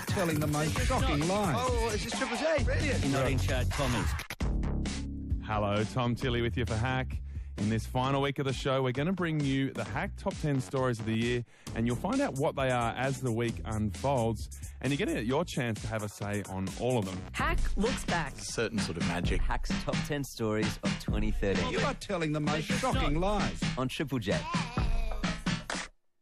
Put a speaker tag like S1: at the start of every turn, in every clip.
S1: Telling the most shocking lies.
S2: Oh, is this TripleJ? Brilliant.
S3: You're not in charge, Tommy's.
S4: Hello, Tom Tilley with you for Hack. In this final week of the show, we're going to bring you the Hack Top 10 Stories of the Year, and you'll find out what they are as the week unfolds, and you're going to get your chance to have a say on all of them.
S5: Hack looks back.
S2: Certain sort of magic.
S3: Hack's Top 10 Stories of 2013
S1: You are telling the most shocking lies.
S3: on TripleJ.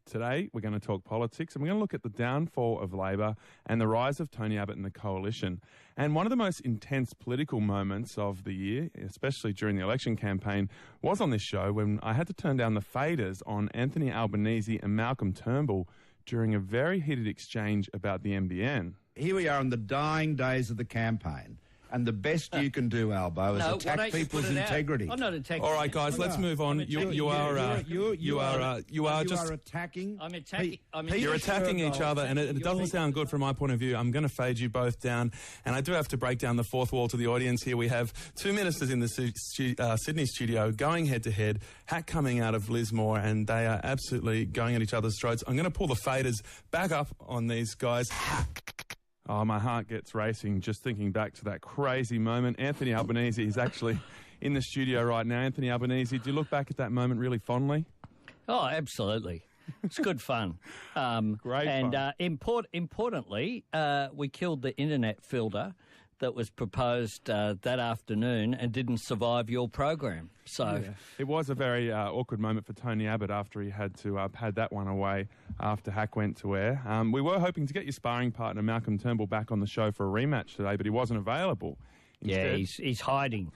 S4: Today, we're going to talk politics, and we're going to look at the downfall of Labor and the rise of Tony Abbott and the coalition. And one of the most intense political moments of the year, especially during the election campaign, was on this show when I had to turn down the faders on Anthony Albanese and Malcolm Turnbull during a very heated exchange about the NBN.
S1: Here we are in the dying days of the campaign. And the best you can do, Albo, is attack people's integrity.
S5: I'm not attacking.
S4: All right, guys, let's move on. You are
S1: attacking.
S5: I'm attacking.
S4: You're attacking each other, and it doesn't sound good from my point of view. I'm going to fade you both down, and I do have to break down the fourth wall to the audience here. We have two ministers in the Sydney studio going head-to-head, Hack coming out of Lismore, and they are absolutely going at each other's throats. I'm going to pull the faders back up on these guys. Oh, my heart gets racing just thinking back to that crazy moment. Anthony Albanese is actually in the studio right now. Anthony Albanese, do you look back at that moment really fondly?
S5: Oh, absolutely. It's good fun.
S4: Great
S5: and,
S4: fun.
S5: importantly, we killed the internet filter that was proposed that afternoon and didn't survive your program. So
S4: It was a very awkward moment for Tony Abbott after he had to pad that one away after Hack went to air. We were hoping to get your sparring partner, Malcolm Turnbull, back on the show for a rematch today, but he wasn't available. Instead,
S5: yeah, he's hiding.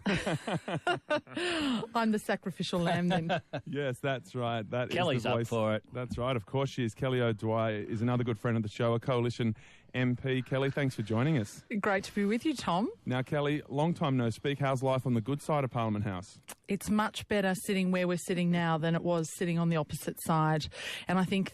S6: I'm the sacrificial lamb then.
S4: Yes, that's right.
S5: Kelly's up for it.
S4: That's right. Of course she is. Kelly O'Dwyer is another good friend of the show, a coalition MP. Kelly, thanks for joining us.
S6: Great to be with you, Tom.
S4: Now, Kelly, long time no speak. How's life on the good side of Parliament House?
S6: It's much better sitting where we're sitting now than it was sitting on the opposite side. And I think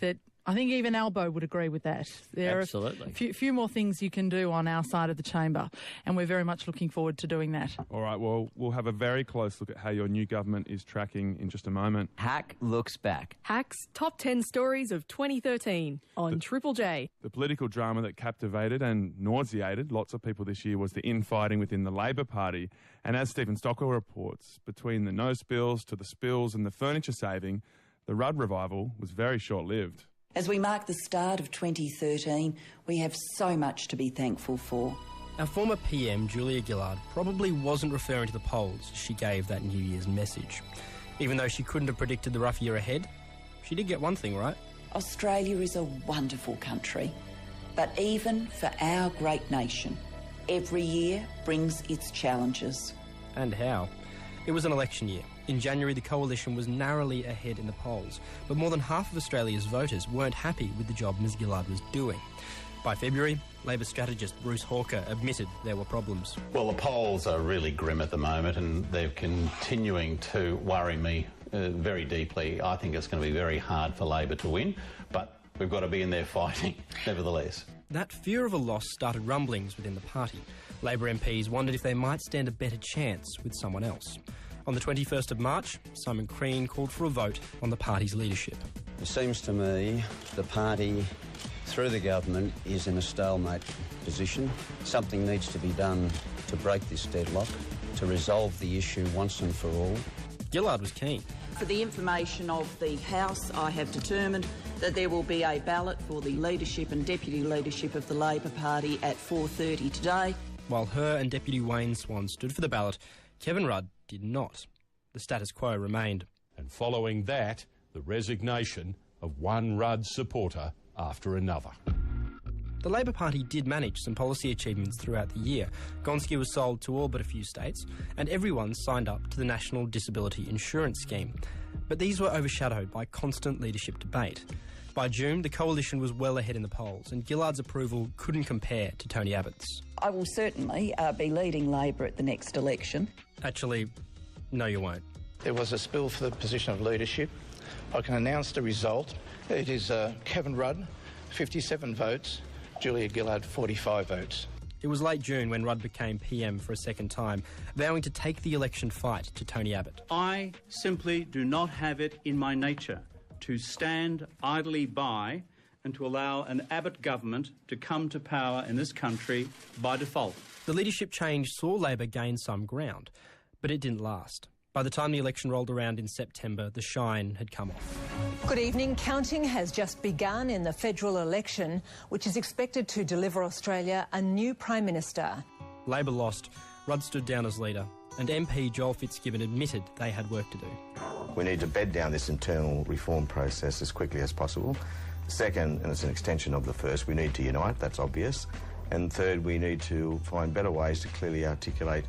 S6: even Albo would agree with that. There
S5: Absolutely.
S6: are a few more things you can do on our side of the chamber, and we're very much looking forward to doing that.
S4: All right, well, we'll have a very close look at how your new government is tracking in just a moment.
S3: Hack looks back.
S7: Hack's Top 10 Stories of 2013 on Triple J.
S4: The political drama that captivated and nauseated lots of people this year was the infighting within the Labor Party. And as Stephen Stockwell reports, between the no spills to the spills and the furniture saving, the Rudd revival was very short-lived.
S8: As we mark the start of 2013, we have so much to be thankful for.
S9: Our former PM, Julia Gillard, probably wasn't referring to the polls as she gave that New Year's message. Even though she couldn't have predicted the rough year ahead, she did get one thing right.
S8: Australia is a wonderful country, but even for our great nation, every year brings its challenges.
S9: And how? It was an election year. In January, the coalition was narrowly ahead in the polls, but more than half of Australia's voters weren't happy with the job Ms Gillard was doing. By February, Labor strategist Bruce Hawker admitted there were problems.
S10: Well, the polls are really grim at the moment, and they're continuing to worry me very deeply. I think it's going to be very hard for Labor to win, but we've got to be in there fighting, nevertheless.
S9: That fear of a loss started rumblings within the party. Labor MPs wondered if they might stand a better chance with someone else. On the 21st of March, Simon Crean called for a vote on the party's leadership.
S11: It seems to me the party, through the government, is in a stalemate position. Something needs to be done to break this deadlock, to resolve the issue once and for all.
S9: Gillard was keen.
S8: For the information of the House, I have determined that there will be a ballot for the leadership and deputy leadership of the Labor Party at 4:30 today.
S9: While her and Deputy Wayne Swan stood for the ballot, Kevin Rudd did not. The status quo remained.
S12: And following that, the resignation of one Rudd supporter after another.
S9: The Labor Party did manage some policy achievements throughout the year. Gonski was sold to all but a few states, and everyone signed up to the National Disability Insurance Scheme. But these were overshadowed by constant leadership debate. By June, the coalition was well ahead in the polls, and Gillard's approval couldn't compare to Tony Abbott's.
S8: I will certainly be leading Labor at the next election.
S9: Actually, no you won't.
S13: There was a spill for the position of leadership. I can announce the result. It is Kevin Rudd, 57 votes, Julia Gillard, 45 votes.
S9: It was late June when Rudd became PM for a second time, vowing to take the election fight to Tony Abbott.
S14: I simply do not have it in my nature to stand idly by and to allow an Abbott government to come to power in this country by default.
S9: The leadership change saw Labor gain some ground, but it didn't last. By the time the election rolled around in September, the shine had come off.
S15: Good evening. Counting has just begun in the federal election, which is expected to deliver Australia a new Prime Minister.
S9: Labor lost, Rudd stood down as leader, and MP Joel Fitzgibbon admitted they had work to do.
S16: We need to bed down this internal reform process as quickly as possible. Second, and it's an extension of the first, we need to unite, that's obvious. And third, we need to find better ways to clearly articulate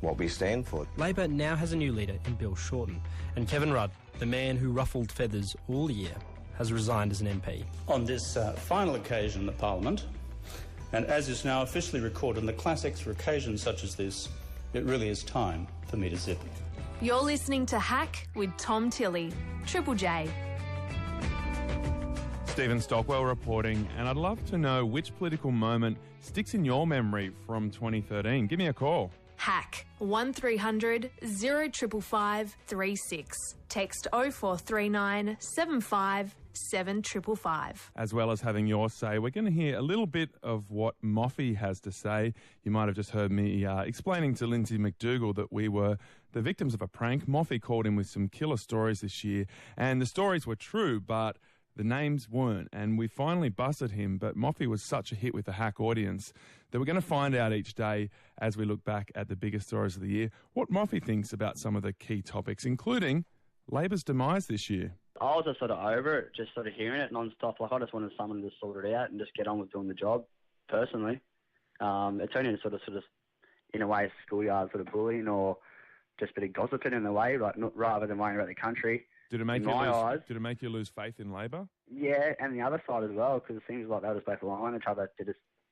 S16: what we stand for.
S9: Labor now has a new leader in Bill Shorten, and Kevin Rudd, the man who ruffled feathers all year, has resigned as an MP.
S14: On this final occasion in the Parliament, and as is now officially recorded in the classics for occasions such as this, it really is time for me to zip.
S7: You're listening to Hack with Tom Tilley, Triple J.
S4: Stephen Stockwell reporting, and I'd love to know which political moment sticks in your memory from 2013. Give me a call.
S7: Hack 1300 0555 36. Text 0439 75 7555.
S4: As well as having your say, we're going to hear a little bit of what Moffy has to say. You might have just heard me explaining to Lindsay McDougall that we were the victims of a prank. Moffy called in with some killer stories this year, and the stories were true, but the names weren't, and we finally busted him, but Moffy was such a hit with the Hack audience that we're going to find out each day as we look back at the biggest stories of the year what Moffy thinks about some of the key topics, including Labor's demise this year.
S17: I was just sort of over it, just sort of hearing it non-stop. Like, I just wanted someone to sort it out and just get on with doing the job, personally. It turned into sort of, in a way, schoolyard sort of bullying or just a bit of gossiping in a way, like, rather than worrying about the country.
S4: Did it make you lose faith in Labor?
S17: Yeah, and the other side as well, because it seems like they were just both relying on each other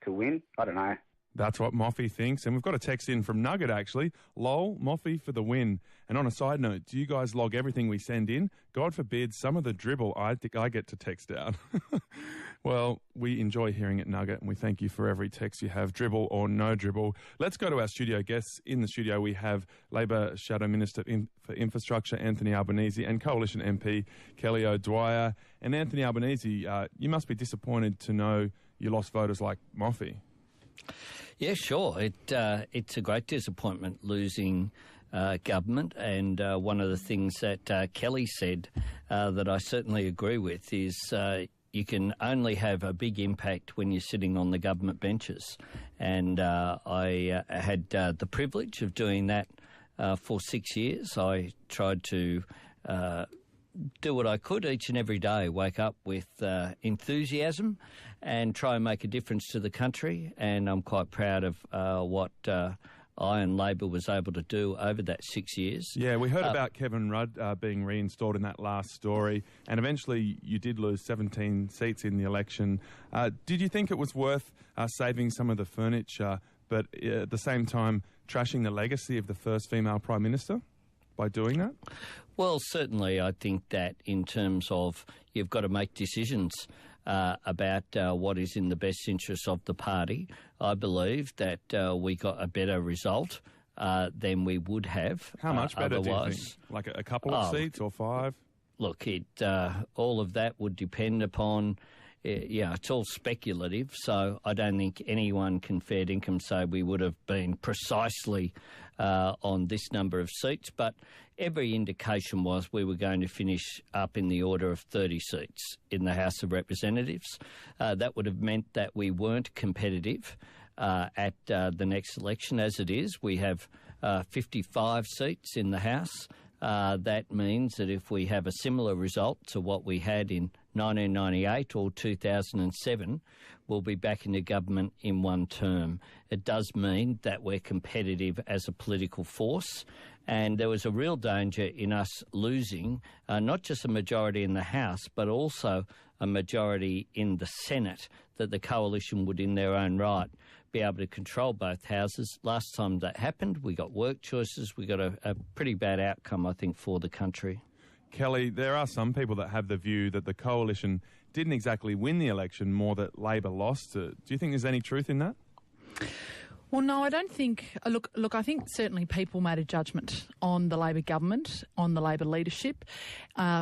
S17: to win. I don't know.
S4: That's what Moffy thinks. And we've got a text in from Nugget, actually. Lol, Moffy for the win. And on a side note, do you guys log everything we send in? God forbid some of the dribble I think I get to text out. Well, we enjoy hearing it, Nugget, and we thank you for every text you have, dribble or no dribble. Let's go to our studio guests. In the studio, we have Labor Shadow Minister for Infrastructure, Anthony Albanese, and Coalition MP, Kelly O'Dwyer. And Anthony Albanese, you must be disappointed to know you lost voters like Moffy.
S5: Yeah, sure. It's a great disappointment losing government, and one of the things that Kelly said that I certainly agree with is you can only have a big impact when you're sitting on the government benches. And I had the privilege of doing that for 6 years. I tried to do what I could each and every day, wake up with enthusiasm and try and make a difference to the country. And I'm quite proud of what I and Labor was able to do over that 6 years.
S4: Yeah, we heard about Kevin Rudd being reinstalled in that last story, and eventually you did lose 17 seats in the election. Did you think it was worth saving some of the furniture, but at the same time trashing the legacy of the first female Prime Minister by doing that?
S5: Well, certainly I think that in terms of you've got to make decisions about what is in the best interests of the party. I believe that we got a better result than we would have.
S4: How much better
S5: otherwise.
S4: Do you think? Like a couple of seats or 5?
S5: Look, all of that would depend upon, it's all speculative, so I don't think anyone can fair dinkum say we would have been precisely on this number of seats, but every indication was we were going to finish up in the order of 30 seats in the House of Representatives. That would have meant that we weren't competitive at the next election. As it is, we have 55 seats in the House. That means that if we have a similar result to what we had in 1998 or 2007, we'll be back in the government in one term. It does mean that we're competitive as a political force, and there was a real danger in us losing not just a majority in the House, but also a majority in the Senate, that the coalition would in their own right be able to control both houses. Last time that happened, we got work choices. We got a pretty bad outcome, I think, for the country.
S4: Kelly, there are some people that have the view that the coalition didn't exactly win the election, more that Labor lost it. Do you think there's any truth in that?
S6: Well, no, I don't think. Look. I think certainly people made a judgment on the Labor government, on the Labor leadership.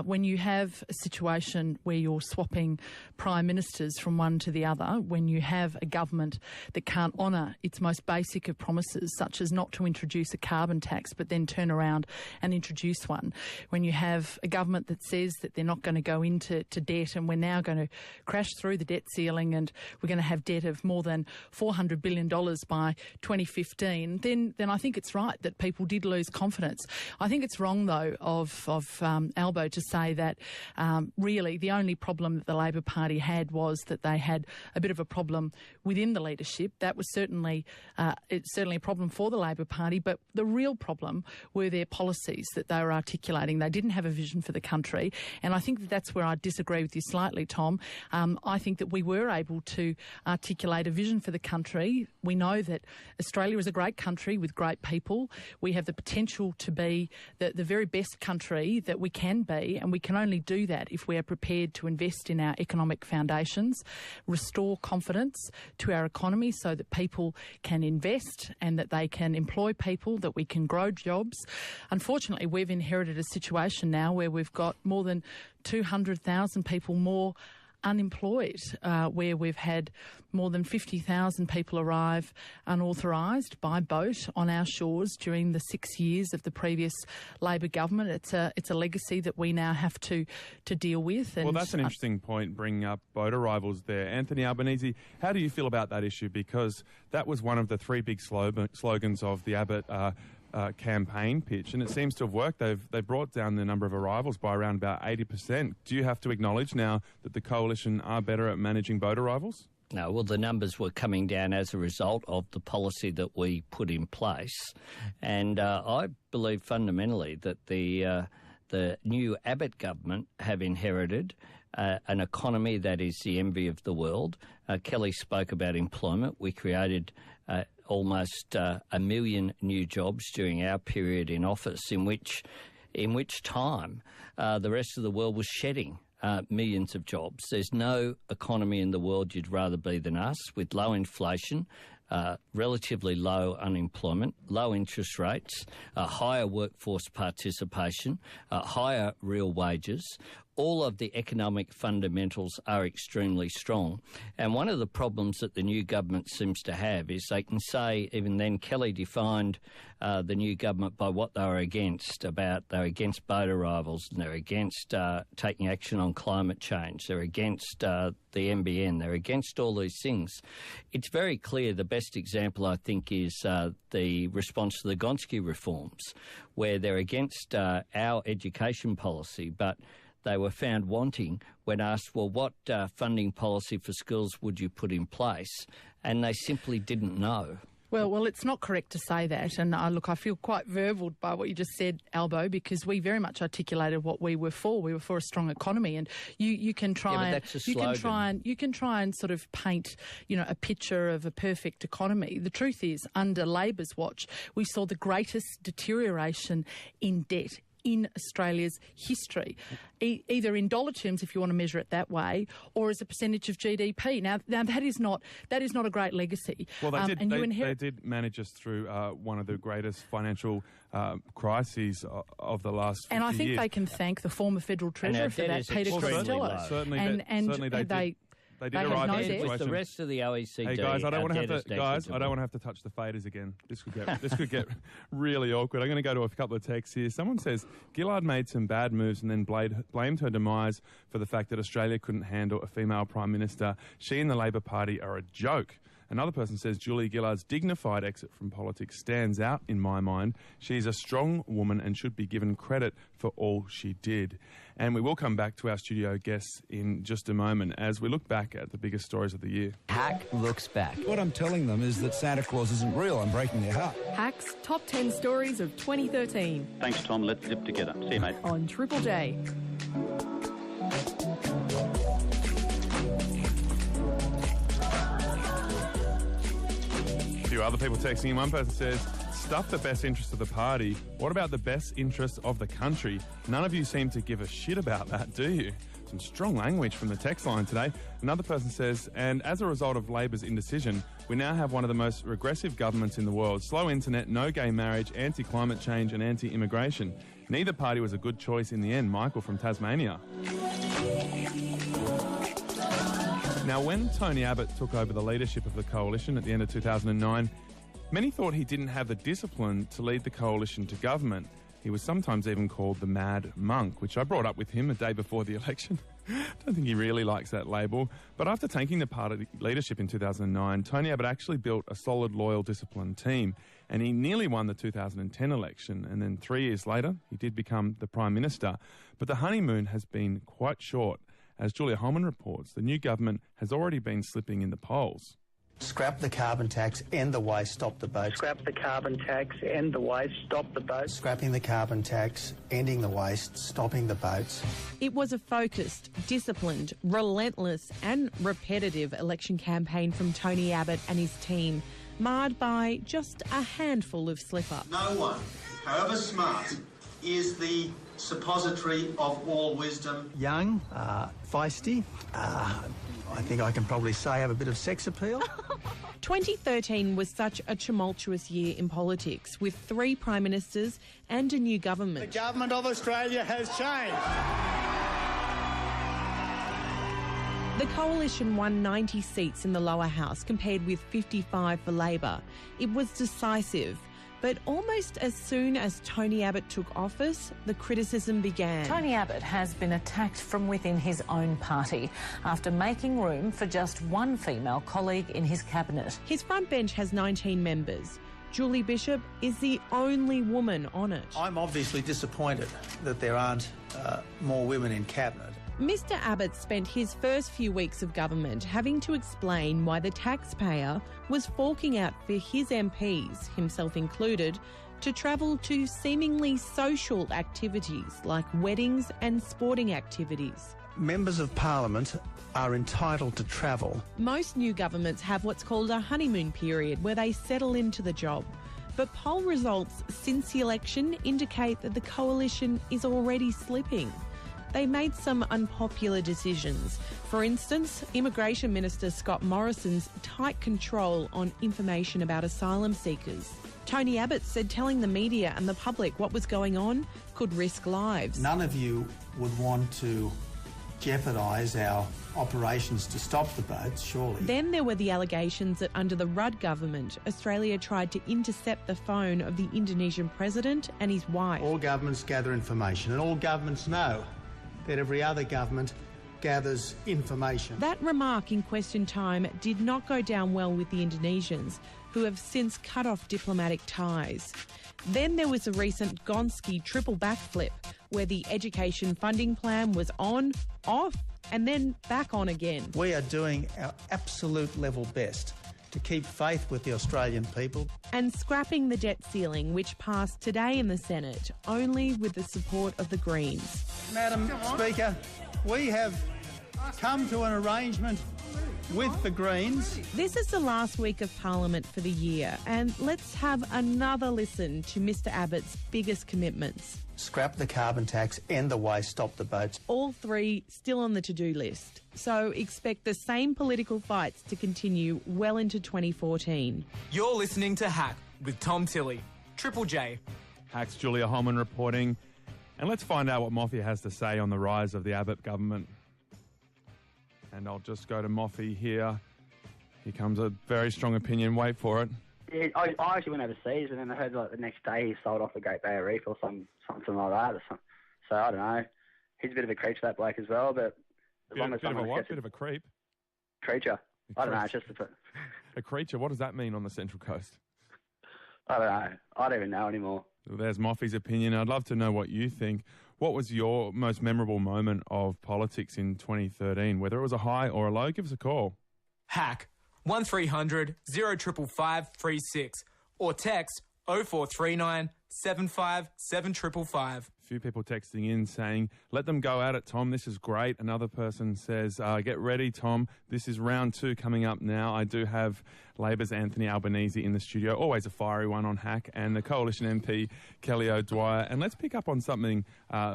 S6: When you have a situation where you're swapping prime ministers from one to the other, when you have a government that can't honour its most basic of promises, such as not to introduce a carbon tax, but then turn around and introduce one, when you have a government that says that they're not going to go into debt, and we're now going to crash through the debt ceiling, and we're going to have debt of more than $400 billion by 2015, then I think it's right that people did lose confidence. I think it's wrong, though, of Albo to say that really the only problem that the Labor Party had was that they had a bit of a problem within the leadership. That was certainly it's certainly a problem for the Labor Party, but the real problem were their policies that they were articulating. They didn't have a vision for the country, and I think that that's where I disagree with you slightly, Tom. I think that we were able to articulate a vision for the country. We know that Australia is a great country with great people. We have the potential to be the very best country that we can be, and we can only do that if we are prepared to invest in our economic foundations, restore confidence to our economy so that people can invest and that they can employ people, that we can grow jobs. Unfortunately, we've inherited a situation now where we've got more than 200,000 people more unemployed, where we've had more than 50,000 people arrive unauthorised by boat on our shores during the 6 years of the previous Labor government. It's a legacy that we now have to deal with. And
S4: well, that's an interesting point, bringing up boat arrivals there. Anthony Albanese, how do you feel about that issue? Because that was one of the three big slogans of the Abbott campaign pitch, and it seems to have worked. They've brought down the number of arrivals by around about 80%. Do you have to acknowledge now that the coalition are better at managing boat arrivals?
S5: No, well, the numbers were coming down as a result of the policy that we put in place, and I believe fundamentally that the new Abbott government have inherited an economy that is the envy of the world. Kelly spoke about employment. We created almost 1 million new jobs during our period in office, in which time the rest of the world was shedding millions of jobs. There's no economy in the world you'd rather be than us, with low inflation, relatively low unemployment, low interest rates, higher workforce participation, higher real wages. All of the economic fundamentals are extremely strong. And one of the problems that the new government seems to have is they can say, even then Kelly defined the new government by what they were against, they're against boat arrivals, and they're against taking action on climate change, they're against the NBN, they're against all these things. It's very clear. The best example, I think, is the response to the Gonski reforms, where they're against our education policy, but they were found wanting when asked, well, what funding policy for schools would you put in place? And they simply didn't know.
S6: Well, it's not correct to say that. And look, I feel quite verbaled by what you just said, Albo, because we very much articulated what we were for. We were for a strong economy, and you can try you can try and sort of paint, a picture of a perfect economy. The truth is, under Labor's watch, we saw the greatest deterioration in debt in Australia's history, either in dollar terms, if you want to measure it that way, or as a percentage of GDP. Now that is not a great legacy.
S4: Well, they did manage us through one of the greatest financial crises of the last 50 years.
S6: And I think they can thank the former federal treasurer for that, Peter Costello.
S4: Certainly they did. They did arrive in a situation.
S5: With the rest of the OECD.
S4: Hey guys, I don't want to have to touch the faders again. This could get really awkward. I'm going to go to a couple of texts here. Someone says Gillard made some bad moves and then blamed her demise for the fact that Australia couldn't handle a female prime minister. She and the Labor Party are a joke. Another person says Julia Gillard's dignified exit from politics stands out in my mind. She's a strong woman and should be given credit for all she did. And we will come back to our studio guests in just a moment as we look back at the biggest stories of the year.
S3: Hack looks back.
S1: What I'm telling them is that Santa Claus isn't real. I'm breaking their heart.
S7: Hack's top 10 stories of 2013.
S14: Thanks, Tom. Let's zip together. See you, mate.
S7: On Triple J.
S4: A few other people texting in. One person says, stuff the best interest of the party. What about the best interest of the country? None of you seem to give a shit about that, do you? Some strong language from the text line today. Another person says, and as a result of Labor's indecision, we now have one of the most regressive governments in the world. Slow internet, no gay marriage, anti-climate change and anti-immigration. Neither party was a good choice in the end. Michael from Tasmania. Now, when Tony Abbott took over the leadership of the coalition at the end of 2009, many thought he didn't have the discipline to lead the coalition to government. He was sometimes even called the Mad Monk, which I brought up with him a day before the election. I don't think he really likes that label. But after taking the party leadership in 2009, Tony Abbott actually built a solid, loyal, disciplined team. And he nearly won the 2010 election. And then 3 years later, he did become the Prime Minister. But the honeymoon has been quite short. As Julia Holman reports, the new government has already been slipping in the polls.
S18: Scrap the carbon tax, end the waste, stop the boats.
S19: Scrap the carbon tax, end the waste, stop the boats.
S18: Scrapping the carbon tax, ending the waste, stopping the boats.
S20: It was a focused, disciplined, relentless and repetitive election campaign from Tony Abbott and his team, marred by just a handful of slip-ups.
S21: No one, however smart, is the suppository of all wisdom.
S18: Young, feisty, I think I can probably say have a bit of sex appeal.
S20: 2013 was such a tumultuous year in politics, with 3 prime ministers and a new government.
S19: The government of Australia has changed.
S20: The coalition won 90 seats in the lower house, compared with 55 for Labor. It was decisive. But almost as soon as Tony Abbott took office, the criticism began.
S22: Tony Abbott has been attacked from within his own party after making room for just one female colleague in his cabinet.
S20: His front bench has 19 members. Julie Bishop is the only woman on it.
S18: I'm obviously disappointed that there aren't more women in cabinet.
S20: Mr Abbott spent his first few weeks of government having to explain why the taxpayer was forking out for his MPs, himself included, to travel to seemingly social activities like weddings and sporting activities.
S18: Members of Parliament are entitled to travel.
S20: Most new governments have what's called a honeymoon period where they settle into the job. But poll results since the election indicate that the coalition is already slipping. They made some unpopular decisions. For instance, Immigration Minister Scott Morrison's tight control on information about asylum seekers. Tony Abbott said telling the media and the public what was going on could risk lives.
S18: None of you would want to jeopardise our operations to stop the boats, surely.
S20: Then there were the allegations that under the Rudd government, Australia tried to intercept the phone of the Indonesian president and his wife.
S18: All governments gather information, and all governments know that every other government gathers information.
S20: That remark in Question Time did not go down well with the Indonesians, who have since cut off diplomatic ties. Then there was a recent Gonski triple backflip, where the education funding plan was on, off, and then back on again.
S18: We are doing our absolute level best to keep faith with the Australian people.
S20: And scrapping the debt ceiling, which passed today in the Senate, only with the support of the Greens.
S18: Madam Speaker, we have come to an arrangement with the Greens.
S20: This is the last week of Parliament for the year, and let's have another listen to Mr Abbott's biggest commitments.
S18: Scrap the carbon tax, end the waste, stop the boats.
S20: All 3 still on the to-do list. So expect the same political fights to continue well into 2014.
S23: You're listening to Hack with Tom Tilley, Triple J.
S4: Hack's Julia Holman reporting. And let's find out what Moffy has to say on the rise of the Abbott government. And I'll just go to Moffy here. Here comes a very strong opinion. Wait for it.
S17: Yeah, I actually went overseas, and then I heard like the next day he sold off the Great Barrier Reef or something like that. So I don't know. He's a bit of a creature, that bloke, as well. But as long as someone gets
S4: bit of a creep.
S17: Creature. I don't know. It's just
S4: a creature. What does that mean on the Central Coast?
S17: I don't know. I don't even know anymore.
S4: Well, there's Moffy's opinion. I'd love to know what you think. What was your most memorable moment of politics in 2013? Whether it was a high or a low, give us a call.
S23: Hack 1300 0555 36 or text 0439 75 7555.
S4: few people texting in saying, let them go at it, Tom. This is great. Another person says, get ready, Tom. This is round 2 coming up now. I do have Labor's Anthony Albanese in the studio, always a fiery one on Hack, and the Coalition MP, Kelly O'Dwyer. And let's pick up on something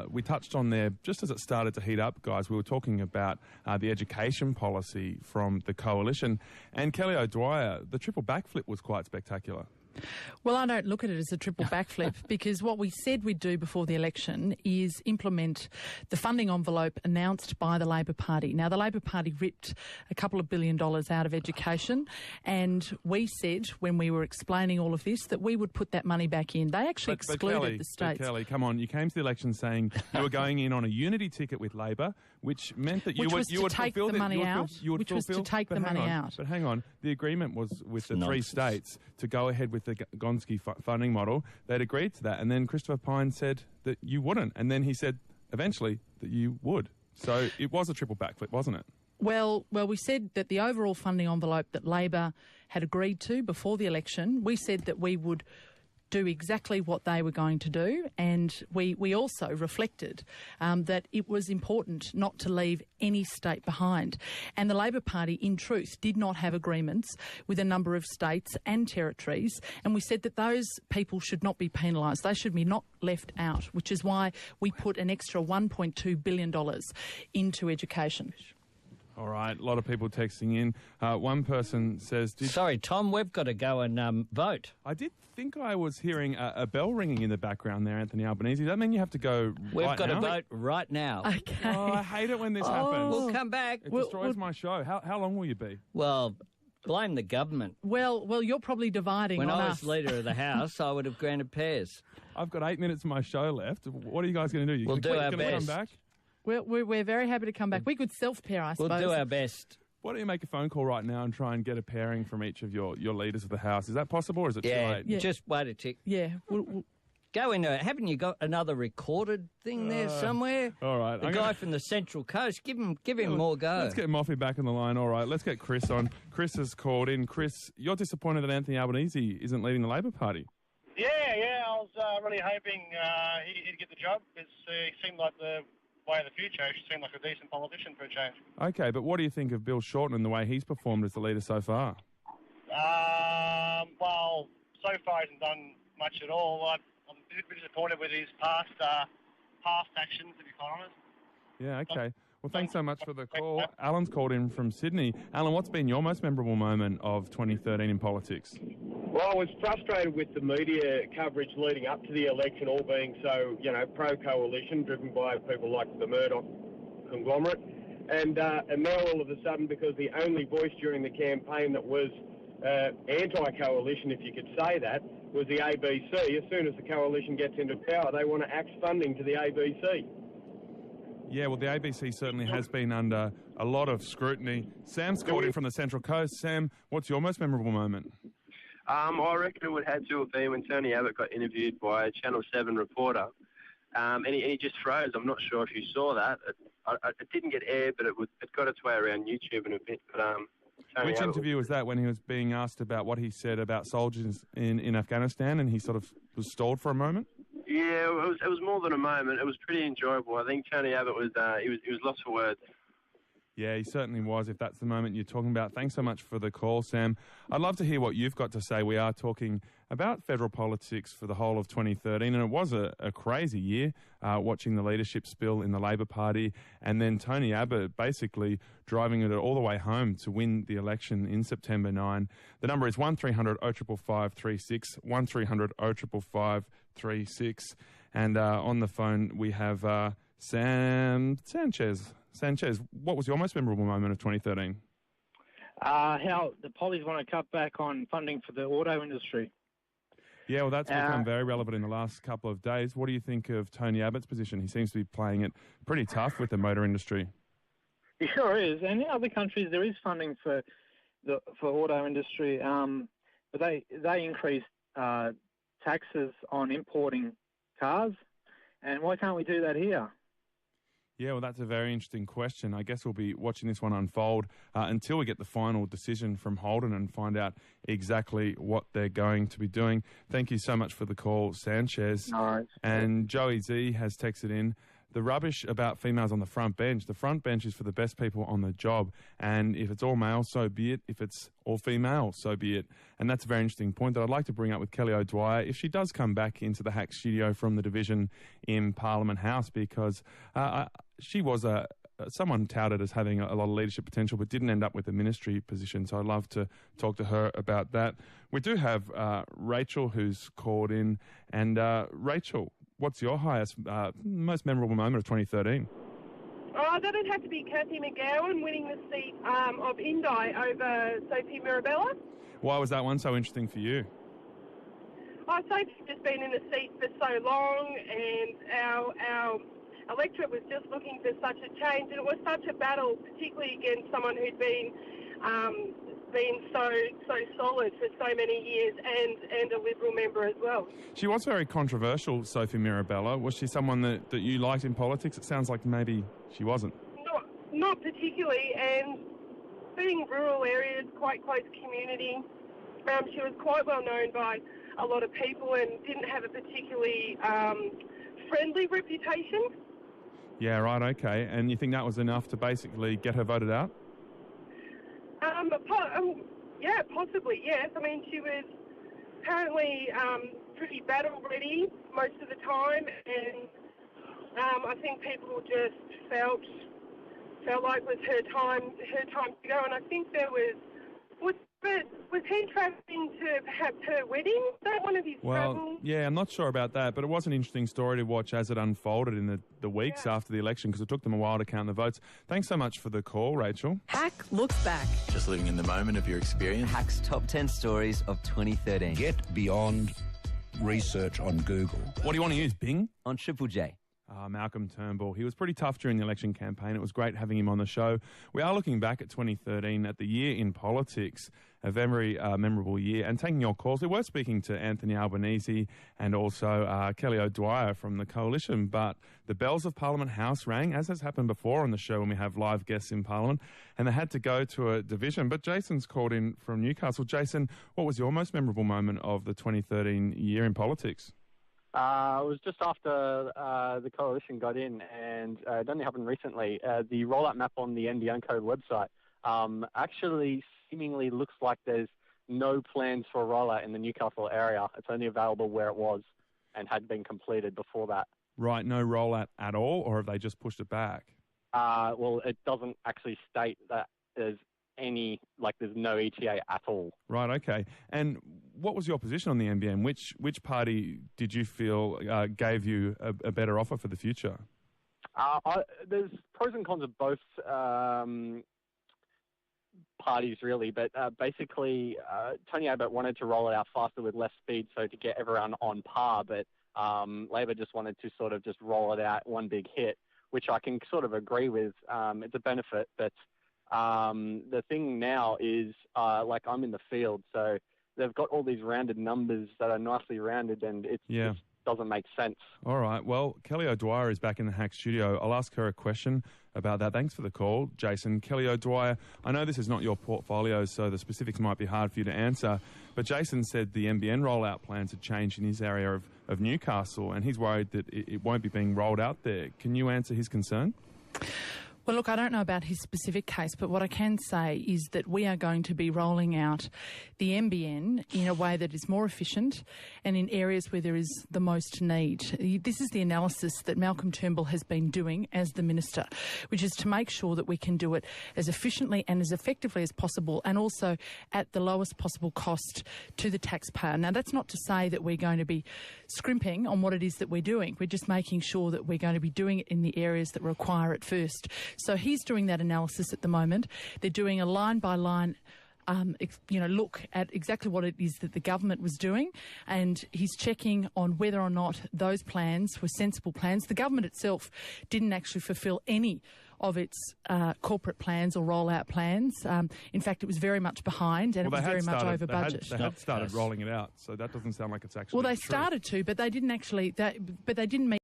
S4: we touched on there just as it started to heat up, guys. We were talking about the education policy from the Coalition. And Kelly O'Dwyer, the triple backflip was quite spectacular.
S6: Well, I don't look at it as a triple backflip because what we said we'd do before the election is implement the funding envelope announced by the Labor Party. Now, the Labor Party ripped a couple of $1 billion out of education, and we said when we were explaining all of this that we would put that money back in. They actually excluded the states.
S4: But Kelly, come on, you came to the election saying you were going in on a unity ticket with Labor, which meant that you would
S6: take the money out. Which was to take the money out.
S4: But hang on, the agreement was with the 3 states to go ahead with the Gonski funding model. They'd agreed to that, and then Christopher Pyne said that you wouldn't, and then he said eventually that you would. So it was a triple backflip, wasn't it?
S6: Well, we said that the overall funding envelope that Labor had agreed to before the election, we said that we would do exactly what they were going to do, and we also reflected that it was important not to leave any state behind. And the Labor Party, in truth, did not have agreements with a number of states and territories, and we said that those people should not be penalised. They should be not left out, which is why we put an extra $1.2 billion into education.
S4: All right, a lot of people texting in. One person says...
S5: Sorry, Tom, we've got to go and vote.
S4: I did think I was hearing a bell ringing in the background there, Anthony Albanese. Does that mean you have to go
S5: We've
S4: right
S5: got
S4: now?
S5: to vote right now.
S6: Okay.
S4: Oh, I hate it when this happens.
S5: We'll come back.
S4: It destroys my show. How long will you be?
S5: Well, blame the government.
S6: Well, you're probably dividing
S5: When
S6: on
S5: I
S6: us.
S5: was Leader of the House, I would have granted pairs.
S4: I've got 8 minutes of my show left. What are you guys going to do?
S5: We'll do our
S4: Come
S5: best.
S4: back?
S6: We're very happy to come back. We could self-pair, I suppose.
S5: We'll do our best.
S4: Why don't you make a phone call right now and try and get a pairing from each of your leaders of the House? Is that possible, or is it too late?
S5: Yeah, just wait a tick.
S6: Yeah.
S5: Go into it. Haven't you got another recorded thing there somewhere?
S4: All right.
S5: The guy from the Central Coast, give him more go.
S4: Let's get Moffy back on the line. All right, let's get Chris on. Chris has called in. Chris, you're disappointed that Anthony Albanese isn't leading the Labor Party.
S2: Yeah, I was really hoping he'd get the job. He seemed like the way of the future. He seemed like a decent politician for a change.
S4: Okay, but what do you think of Bill Shorten and the way he's performed as the leader so far?
S2: Well, so far he hasn't done much at all. I'm a bit disappointed with his past actions, to be quite honest.
S4: Yeah, okay. Well, thanks so much for the call. Alan's called in from Sydney. Alan, what's been your most memorable moment of 2013 in politics?
S10: Well, I was frustrated with the media coverage leading up to the election, all being so, pro-coalition, driven by people like the Murdoch conglomerate. And now all of a sudden, because the only voice during the campaign that was anti-coalition, if you could say that, was the ABC. As soon as the coalition gets into power, they want to axe funding to the ABC.
S4: Yeah, well, the ABC certainly has been under a lot of scrutiny. Sam's called in from the Central Coast. Sam, what's your most memorable moment?
S11: I reckon it would have to have been when Tony Abbott got interviewed by a Channel 7 reporter. And he just froze. I'm not sure if you saw that. It didn't get aired, but it got its way around YouTube in a bit. But
S4: Which interview was that, when he was being asked about what he said about soldiers in Afghanistan, and he sort of was stalled for a moment?
S11: Yeah, it was more than a moment. It was pretty enjoyable. I think Tony Abbott was he was lost for words.
S4: Yeah, he certainly was, if that's the moment you're talking about. Thanks so much for the call, Sam. I'd love to hear what you've got to say. We are talking about federal politics for the whole of 2013, and it was a crazy year, watching the leadership spill in the Labor Party, and then Tony Abbott basically driving it all the way home to win the election in September 9. The number is 1300 0555 36, 1300 0555 36. And on the phone we have Sanchez. Sanchez, what was your most memorable moment of 2013?
S24: How the Pollies want to cut back on funding for the auto industry.
S4: Yeah, well, that's become very relevant in the last couple of days. What do you think of Tony Abbott's position? He seems to be playing it pretty tough with the motor industry.
S24: He sure is. And in other countries, there is funding for auto industry, but they increased taxes on importing cars. And why can't we do that here?
S4: Yeah, well, that's a very interesting question. I guess we'll be watching this one unfold until we get the final decision from Holden and find out exactly what they're going to be doing. Thank you so much for the call, Sanchez.
S24: All right.
S4: And Joey Z has texted in, the rubbish about females on the front bench. The front bench is for the best people on the job. And if it's all male, so be it. If it's all female, so be it. And that's a very interesting point that I'd like to bring up with Kelly O'Dwyer if she does come back into the Hack studio from the division in Parliament House, because she was someone touted as having a lot of leadership potential but didn't end up with a ministry position. So I'd love to talk to her about that. We do have Rachel who's called in. And Rachel, what's your highest, most memorable moment of 2013?
S8: Oh, that'd have to be Cathy McGowan winning the seat of Indi over Sophie Mirabella.
S4: Why was that one so interesting for you?
S8: Oh, Sophie's just been in the seat for so long, and our electorate was just looking for such a change, and it was such a battle, particularly against someone who'd been so solid for so many years, and a Liberal member as well.
S4: She was very controversial, Sophie Mirabella. Was she someone that you liked in politics? It sounds like maybe she wasn't.
S8: Not particularly, and being rural areas, quite close community, she was quite well known by a lot of people and didn't have a particularly friendly reputation.
S4: Yeah, right, okay. And you think that was enough to basically get her voted out?
S8: Yeah, possibly, yes. I mean, she was apparently pretty battle-ready most of the time, and I think people just felt like it was her time to go. And I think there was he travelling to perhaps her wedding? Was that one of his travels?
S4: Yeah, I'm not sure about that, but it was an interesting story to watch as it unfolded in the weeks after the election, because it took them a while to count the votes. Thanks so much for the call, Rachel.
S7: Hack looks back.
S3: Just living in the moment of your experience. Hack's top 10 stories of 2013.
S1: Get beyond research on Google.
S4: What do you want to use, Bing?
S3: On Triple J.
S4: Malcolm Turnbull. He was pretty tough during the election campaign. It was great having him on the show. We are looking back at 2013, at the year in politics, a very memorable year, and taking your calls. We were speaking to Anthony Albanese and also Kelly O'Dwyer from the Coalition, but the bells of Parliament House rang, as has happened before on the show when we have live guests in Parliament, and they had to go to a division. But Jason's called in from Newcastle. Jason, what was your most memorable moment of the 2013 year in politics?
S12: It was just after the Coalition got in, and it only happened recently. The rollout map on the NBN Code website actually seemingly looks like there's no plans for a rollout in the Newcastle area. It's only available where it was and had been completed before that.
S4: Right, no rollout at all, or have they just pushed it back?
S12: Well, it doesn't actually state that there's there's no ETA at all.
S4: Right, okay. And what was your position on the NBN? Which party did you feel gave you a better offer for the future?
S12: There's pros and cons of both parties, really, but basically Tony Abbott wanted to roll it out faster with less speed, so to get everyone on par, but Labor just wanted to sort of just roll it out one big hit, which I can sort of agree with. It's a benefit, but the thing now is, I'm in the field, so they've got all these rounded numbers that are nicely rounded, and it just doesn't make sense.
S4: All right. Well, Kelly O'Dwyer is back in the Hack studio. I'll ask her a question about that. Thanks for the call, Jason. Kelly O'Dwyer, I know this is not your portfolio, so the specifics might be hard for you to answer, but Jason said the NBN rollout plans had changed in his area of Newcastle, and he's worried that it won't be being rolled out there. Can you answer his concern?
S6: Well, look, I don't know about his specific case, but what I can say is that we are going to be rolling out the NBN in a way that is more efficient and in areas where there is the most need. This is the analysis that Malcolm Turnbull has been doing as the Minister, which is to make sure that we can do it as efficiently and as effectively as possible, and also at the lowest possible cost to the taxpayer. Now, that's not to say that we're going to be scrimping on what it is that we're doing. We're just making sure that we're going to be doing it in the areas that require it first. So he's doing that analysis at the moment. They're doing a line-by-line look at exactly what it is that the government was doing, and he's checking on whether or not those plans were sensible plans. The government itself didn't actually fulfil any of its corporate plans or rollout plans. In fact, it was very much behind, and it was very much over budget.
S4: They had started rolling it out, so that doesn't sound like it's actually
S6: Well, they
S4: true.
S6: started to, but they didn't actually. But they didn't meet